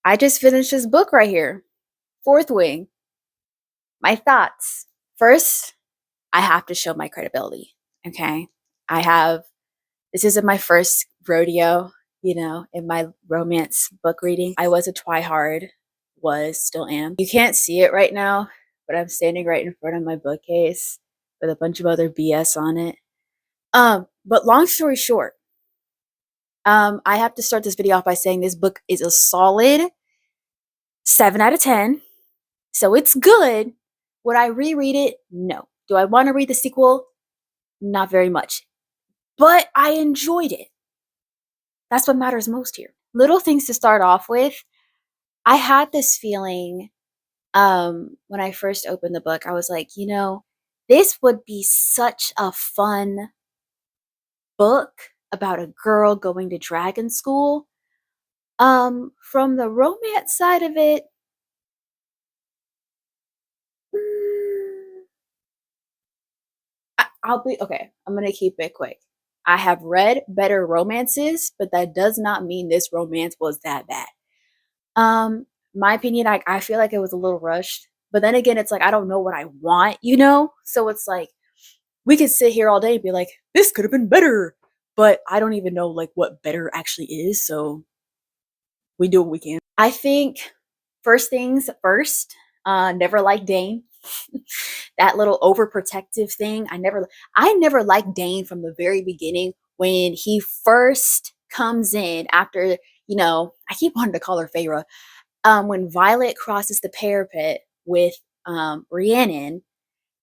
I just finished this book right here, Fourth Wing. My thoughts. First, I have to show my credibility. Okay. I have, this isn't my first rodeo, in my romance book reading. I was a twihard, still am. You can't see it right now, but I'm standing right in front of my bookcase with a bunch of other BS on it. But long story short, I have to start this video off by saying this book is a solid 7 out of 10. So it's good. Would I reread it? No. Do I want to read the sequel? Not very much. But I enjoyed it. That's what matters most here. Little things to start off with. I had this feeling when I first opened the book. I was like, this would be such a fun book about a girl going to dragon school. From the romance side of it, I'll be okay. I'm gonna keep it quick. I have read better romances, but that does not mean this romance was that bad. My opinion, I feel like it was a little rushed. But then again, it's like I don't know what I want, So it's like we could sit here all day and be like, this could have been better. But I don't even know like what better actually is. So we do what we can. I think first things first, never liked Dain. That little overprotective thing. I never liked Dain from the very beginning when he first comes in after, I keep wanting to call her Feyre. When Violet crosses the parapet with Rhiannon,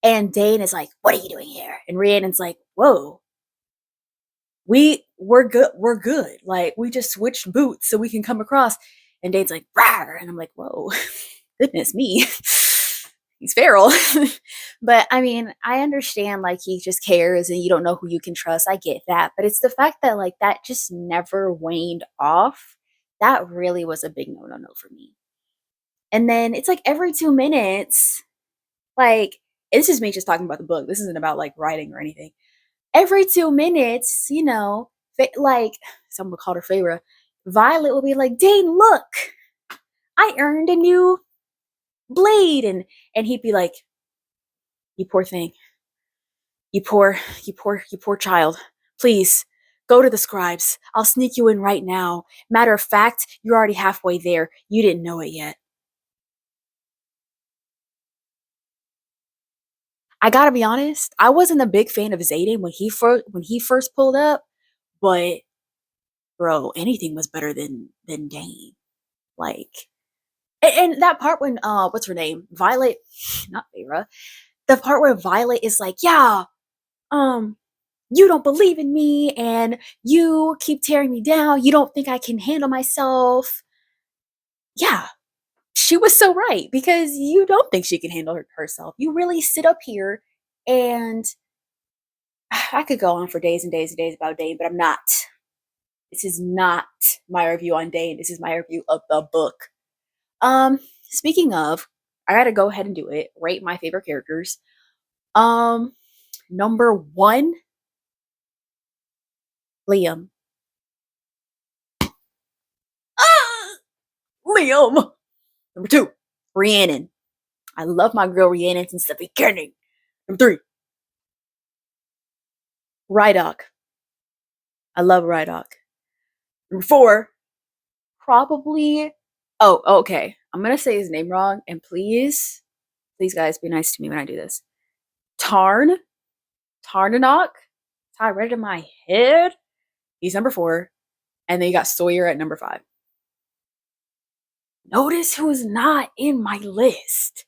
and Dain is like, "What are you doing here?" And Rhiannon's like, "Whoa, we're good. Like we just switched boots so we can come across." And Dain's like, "Rawr," and I'm like, "Whoa, goodness me." He's feral. But I mean, I understand like he just cares and you don't know who you can trust. I get that. But it's the fact that like that just never waned off. That really was a big no for me. And then it's like every 2 minutes, like this is me just talking about the book. This isn't about like writing or anything. Every 2 minutes, like someone called her Feyre, Violet will be like, "Dain, look, I earned a new blade," and he'd be like, "You poor thing. You poor child. Please, go to the scribes. I'll sneak you in right now. Matter of fact, you're already halfway there. You didn't know it yet." I gotta be honest, I wasn't a big fan of Xaden when he first pulled up, but bro, anything was better than Dain. Like, and that part when what's her name? Violet, not Feyre. The part where Violet is like, "Yeah, um, you don't believe in me and you keep tearing me down. You don't think I can handle myself." Yeah, she was so right because you don't think she can handle herself. You really sit up here and I could go on for days and days and days about Dain, but I'm not. This is not my review on Dain. This is my review of the book. Speaking of, I gotta go ahead and do it. Rate my favorite characters. Number 1, Liam. Ah, Liam. Number 2, Rhiannon. I love my girl Rhiannon since the beginning. Number 3, Rydok. I love Rydok. Number 4, probably. Oh, okay. I'm gonna say his name wrong, and please, guys, be nice to me when I do this. Tairn. Tarnanok. I read it in my head. He's number 4, and then you got Sawyer at number 5. Notice who's not in my list.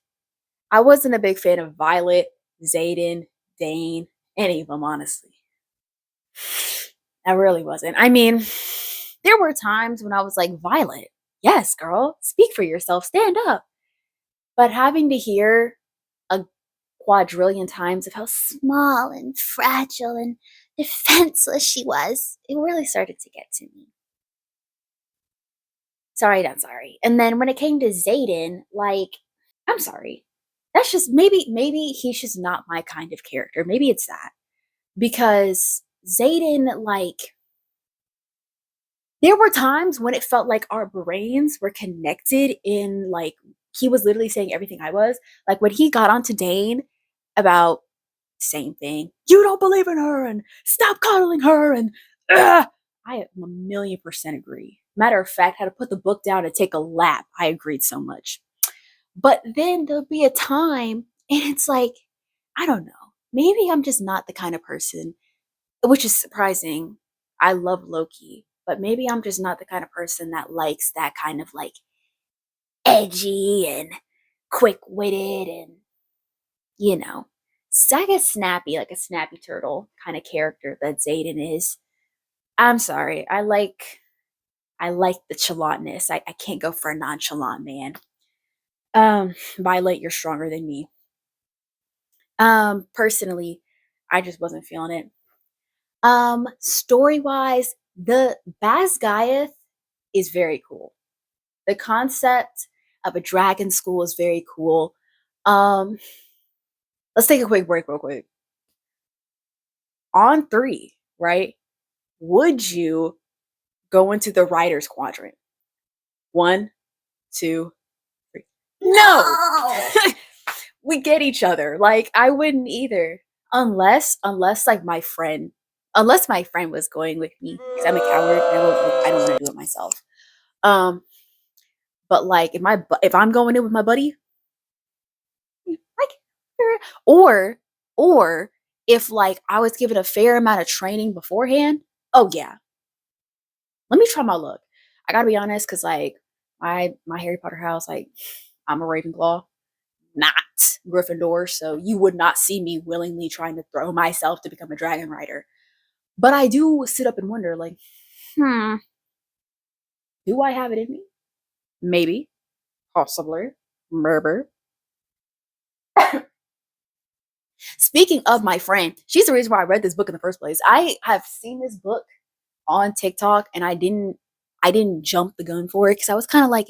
I wasn't a big fan of Violet, Xaden, Dain, any of them, honestly. I really wasn't. I mean, there were times when I was like, "Violet, yes, girl, speak for yourself, stand up." But having to hear a quadrillion times of how small and fragile and defenseless she was, it really started to get to me. Sorry, not sorry. And then when it came to Xaden, like, I'm sorry. That's just maybe he's just not my kind of character. Maybe it's that. Because Xaden, like, There were times when it felt like our brains were connected in like he was literally saying everything I was. Like when he got onto Dain about same thing. You don't believe in her and stop coddling her and I 1,000,000% agree. Matter of fact, had to put the book down and take a lap. I agreed so much. But then there'll be a time and it's like, I don't know. Maybe I'm just not the kind of person, which is surprising. I love Loki, but maybe I'm just not the kind of person that likes that kind of like edgy and quick witted and, you know, I guess snappy, like a snappy turtle kind of character that Xaden is. I'm sorry. I like the challantness. I can't go for a nonchalant man. Violet, you're stronger than me. Personally, I just wasn't feeling it. Story wise, the Basgiath is very cool. The concept of a dragon school is very cool. Um, let's take a quick break, real quick. On three, right? Would you go into the writer's quadrant? One, two, three. No! We get each other. Like, I wouldn't either. Unless like unless my friend was going with me, because I'm a coward and I don't want to do it myself. Um, but like if I'm going in with my buddy, like, or or if like I was given a fair amount of training beforehand, oh yeah, let me try my luck. I gotta be honest, because like my Harry Potter house, like I'm a Ravenclaw, not Gryffindor, so you would not see me willingly trying to throw myself to become a dragon rider. But I do sit up and wonder, like, hmm, do I have it in me? Maybe, possibly, maybe. Speaking of my friend, she's the reason why I read this book in the first place. I have seen this book on TikTok, and I didn't jump the gun for it because I was kind of like,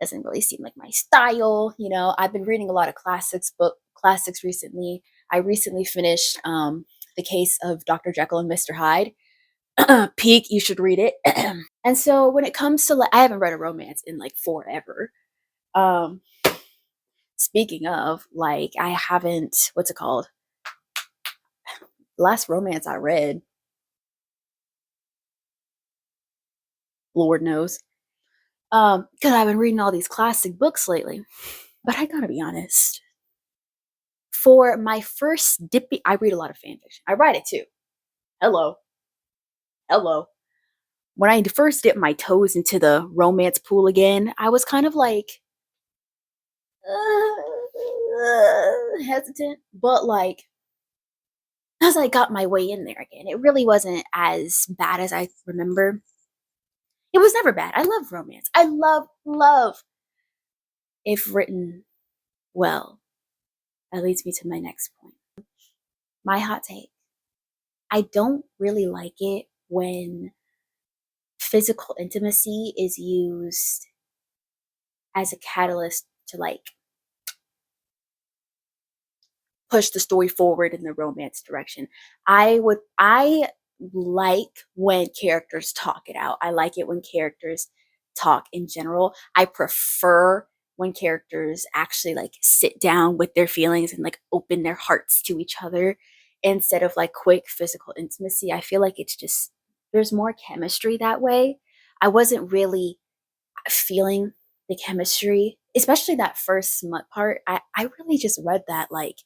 doesn't really seem like my style. I've been reading a lot of classics recently. I recently finished The Case of Dr. Jekyll and Mr. Hyde. Peak, you should read it. And so when it comes to like, I haven't read a romance in like forever. Um, speaking of, like, I haven't, what's it called? The last romance I read, Lord knows. Because I've been reading all these classic books lately. But I gotta be honest. For my first dippy, I read a lot of fan fiction. I write it too. Hello. Hello. When I first dipped my toes into the romance pool again, I was kind of like hesitant, but like as I got my way in there again, it really wasn't as bad as I remember. It was never bad. I love romance. I love if written well. That leads me to my next point. My hot take. I don't really like it when physical intimacy is used as a catalyst to like push the story forward in the romance direction. I like when characters talk it out. I like it when characters talk in general. I prefer when characters actually like sit down with their feelings and like open their hearts to each other instead of like quick physical intimacy. I feel like it's just there's more chemistry that way. I wasn't really feeling the chemistry, especially that first smut part. I really just read that like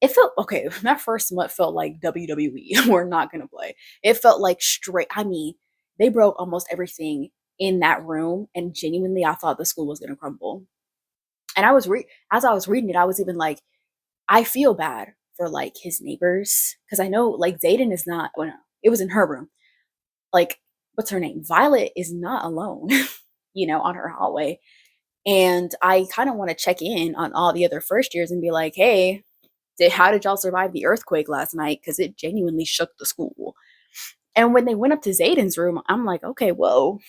it felt okay. That first month felt like WWE. We're not gonna play. It felt like straight. I mean, they broke almost everything in that room, and genuinely, I thought the school was gonna crumble. And as I was reading it, I was even like, I feel bad for like his neighbors because I know like Xaden is not. Well, no, it was in her room. Like, what's her name? Violet is not alone. On her hallway. And I kind of want to check in on all the other first years and be like, hey, how did y'all survive the earthquake last night? Because it genuinely shook the school. And when they went up to Xaden's room, I'm like, okay, whoa,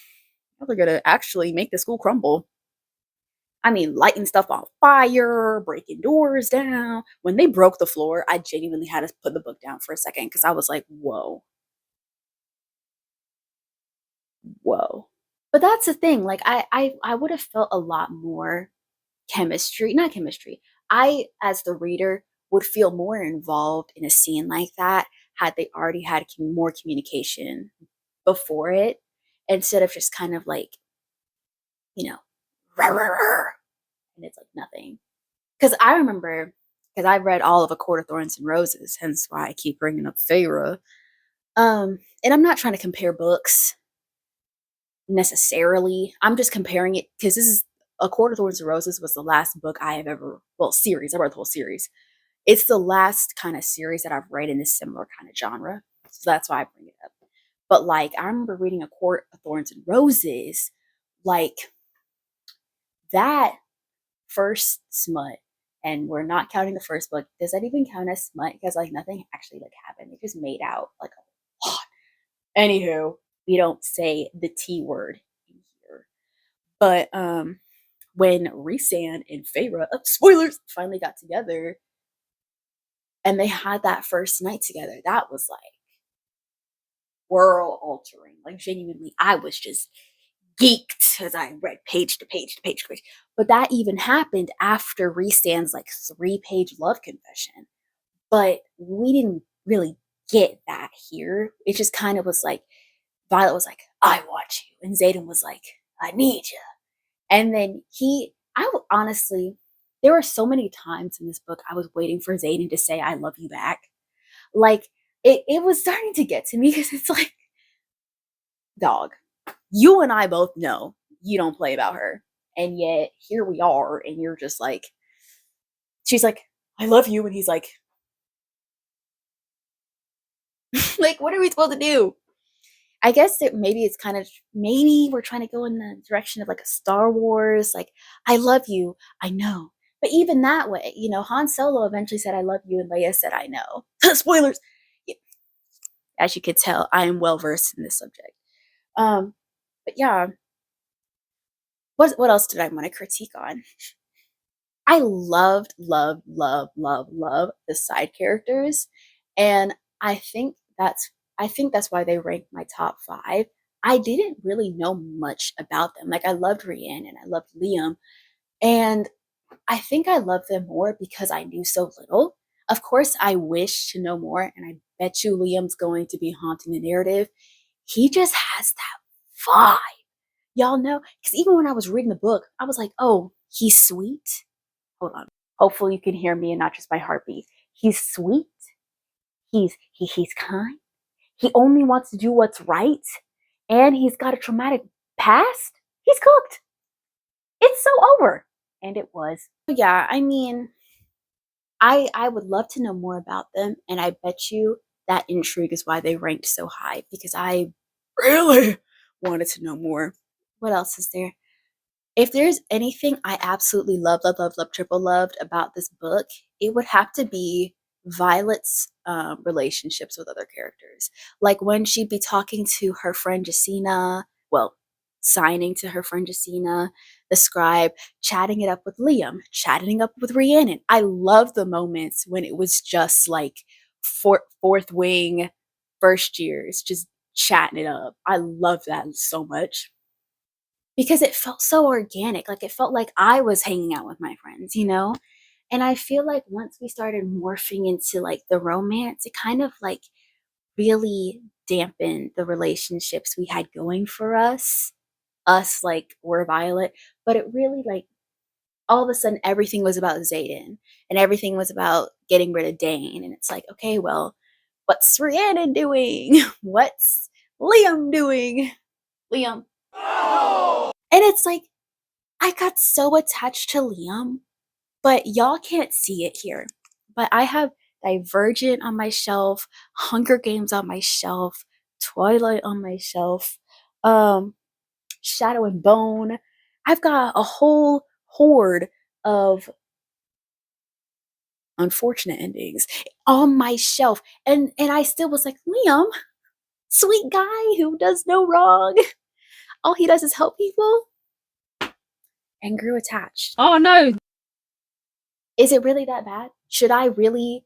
they're gonna actually make the school crumble. I mean, lighting stuff on fire, breaking doors down. When they broke the floor, I genuinely had to put the book down for a second because I was like, whoa. whoa. But that's the thing. Like I would have felt a lot more chemistry, not chemistry. I, as the reader, would feel more involved in a scene like that had they already had more communication before it, instead of just kind of like, you know, "Rah, rah, rah," and it's like nothing. Because I remember, because I've read all of A Court of Thorns and Roses, hence why I keep bringing up Feyre. And I'm not trying to compare books necessarily. I'm just comparing it because this is A Court of Thorns and Roses was the last book I have ever, well, series. I read the whole series. It's the last kind of series that I've read in this similar kind of genre. So that's why I bring it up. But like, I remember reading A Court of Thorns and Roses, like that first smut, and we're not counting the first book. Does that even count as smut? Because like nothing actually like happened. It just made out like a lot. Anywho, we don't say the T word in here. But when Rhysand and Feyre, spoilers, finally got together and they had that first night together, that was like world altering. Like genuinely, I was just geeked as I read page to page to page to page. But that even happened after Rhysand's like 3-page love confession. But we didn't really get that here. It just kind of was like Violet was like, I want you. And Xaden was like, I need you. And then honestly, there were so many times in this book I was waiting for Xaden to say, I love you back. Like, it was starting to get to me because it's like, dog, you and I both know you don't play about her. And yet here we are, and you're just like, she's like, I love you. And he's like, like, what are we supposed to do? I guess that maybe it's kind of, maybe we're trying to go in the direction of like a Star Wars, like, I love you, I know. But even that way, you know, Han Solo eventually said, I love you, and Leia said, I know. Spoilers. As you could tell, I am well versed in this subject. But yeah, what else did I want to critique on? I loved the side characters, and I think that's why they rank my top 5. I didn't really know much about them. Like I loved Rhiannon and I loved Liam, and I think I loved them more because I knew so little. Of course, I wish to know more, and I bet you Liam's going to be haunting the narrative. He just has that vibe. Y'all know? Because even when I was reading the book, I was like, oh, he's sweet. Hold on. Hopefully you can hear me and not just my heartbeat. He's sweet. He's kind. He only wants to do what's right. And he's got a traumatic past. He's cooked. It's so over. And it was. Yeah, I mean, I would love to know more about them, and I bet you that intrigue is why they ranked so high, because I really wanted to know more. What else is there? If there's anything I absolutely triple loved about this book, it would have to be Violet's relationships with other characters. Like when she'd be talking to her friend Jacina, well, signing to her friend Jacina, the scribe, chatting it up with Liam, chatting up with Rhiannon. I love the moments when it was just like fourth wing, first years, just chatting it up. I love that so much because it felt so organic. Like it felt like I was hanging out with my friends, you know? And I feel like once we started morphing into like the romance, it kind of like really dampened the relationships we had going for us. Us, like, we're Violet. But it really, like, all of a sudden, everything was about Xaden and everything was about getting rid of Dain. And it's like, okay, well, what's Rhiannon doing? What's Liam doing? Liam. And it's like, I got so attached to Liam, but y'all can't see it here. But I have Divergent on my shelf, Hunger Games on my shelf, Twilight on my shelf, Shadow and Bone. I've got a whole horde of unfortunate endings on my shelf. And I still was like, Liam, sweet guy who does no wrong. All he does is help people, and grew attached. Oh no. Is it really that bad? Should I really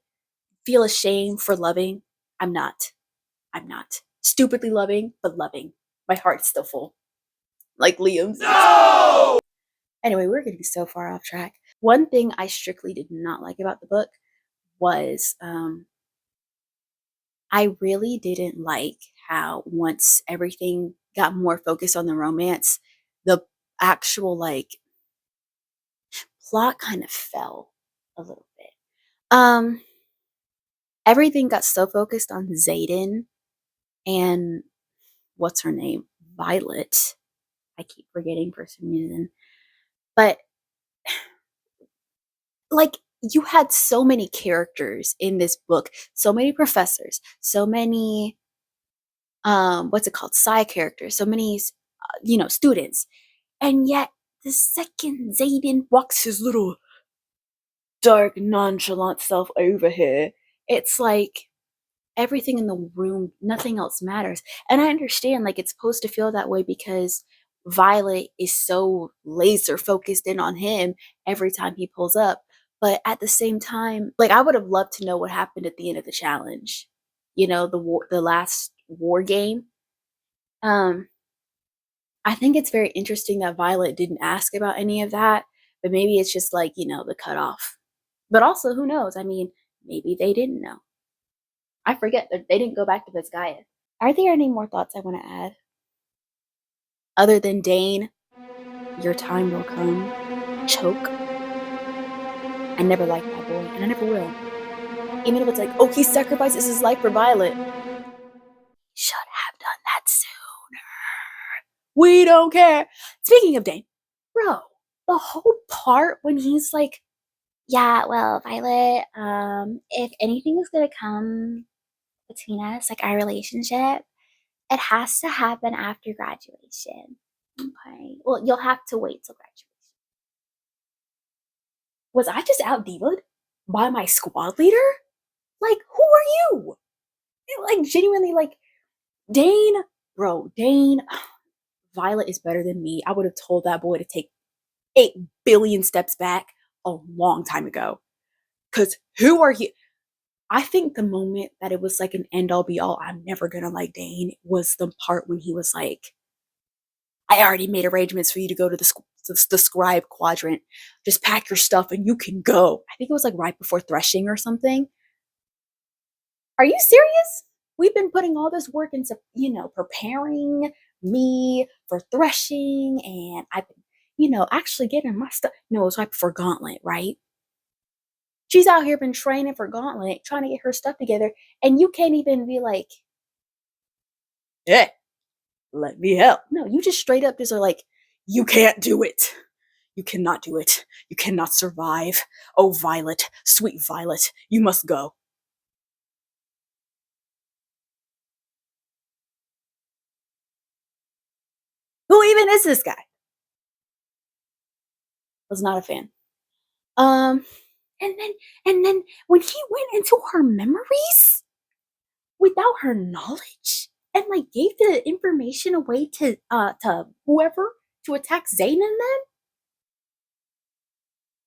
feel ashamed for loving? I'm not. I'm not. Stupidly loving, but loving My heart's still full. Like Liam's. No! Anyway, we're getting so far off track. One thing I strictly did not like about the book was I really didn't like how once everything got more focused on the romance, the actual like plot kind of fell a little bit. Everything got so focused on Xaden and what's her name? Violet. I keep forgetting for some reason. But like you had so many characters in this book, so many professors, so many what's it called? Side characters, so many students. And yet the second Xaden walks his little dark, nonchalant self over here, it's like everything in the room, nothing else matters. And I understand like it's supposed to feel that way because Violet is so laser focused in on him every time he pulls up. But at the same time, like I would have loved to know what happened at the end of the challenge. The last war game. I think it's very interesting that Violet didn't ask about any of that, but maybe it's just like, the cutoff. But also, who knows? I mean, maybe they didn't know. I forget that they didn't go back to Sgaeyl. Are there any more thoughts I want to add? Other than Dain, your time will come. Choke. I never liked that boy, and I never will. Even if it's like, oh, he sacrifices his life for Violet. Should have done that sooner. We don't care. Speaking of Dain, bro, the whole part when he's like, yeah, well, Violet, if anything is gonna come between us, like our relationship, it has to happen after graduation. Okay. Well, you'll have to wait till graduation. Was I just out divaed by my squad leader? Like, who are you? Like, genuinely, like, Dain, bro, Dain, Violet is better than me. I would have told that boy to take 8 billion steps back a long time ago. Because who are you? I think the moment that it was like an end all be all, I'm never gonna like Dain, was the part when he was like, I already made arrangements for you to go to the scribe quadrant. Just pack your stuff and you can go. I think it was like right before threshing or something. Are you serious? We've been putting all this work into, preparing me for threshing, and I've been, actually getting my stuff. No, it was right before Gauntlet, right? She's out here been training for Gauntlet, trying to get her stuff together, and you can't even be like, yeah, let me help. No, you just straight up just are like, you can't do it. You cannot do it. You cannot survive. Oh, Violet, sweet Violet, you must go. Who even is this guy? Was not a fan. And then when he went into her memories without her knowledge and like gave the information away to whoever to attack Zayn and them,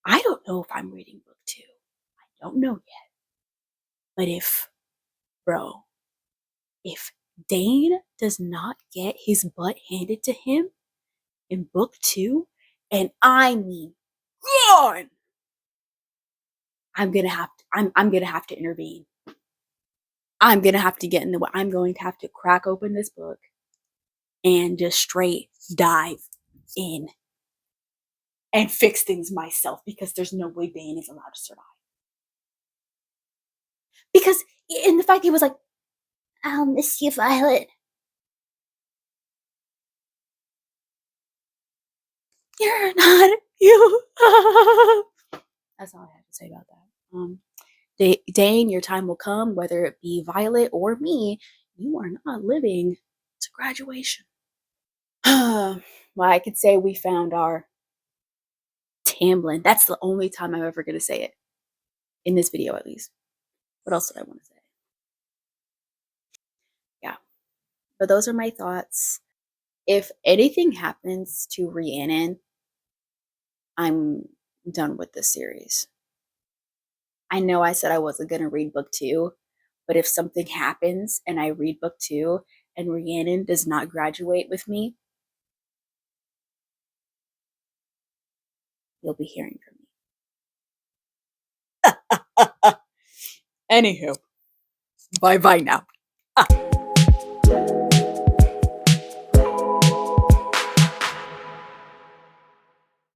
I don't know if I'm reading book 2. I don't know yet. But bro, if Dain does not get his butt handed to him in book 2, and I mean gone, I'm gonna have to intervene. I'm gonna have to get in the way. I'm going to have to crack open this book and just straight dive in and fix things myself, because there's no way Dain is allowed to survive. Because in the fact he was like, I'll miss you, Violet. You're not you. That's all I have to say about that. Dain, your time will come, whether it be Violet or me. You are not living to graduation. Well, I could say we found our Tamlin. That's the only time I'm ever going to say it. In this video, at least. What else did I want to say? Yeah. But those are my thoughts. If anything happens to Rhiannon, I'm done with this series. I know I said I wasn't going to read book 2, but if something happens and I read book 2 and Rhiannon does not graduate with me, you'll be hearing from me. Anywho, bye bye now.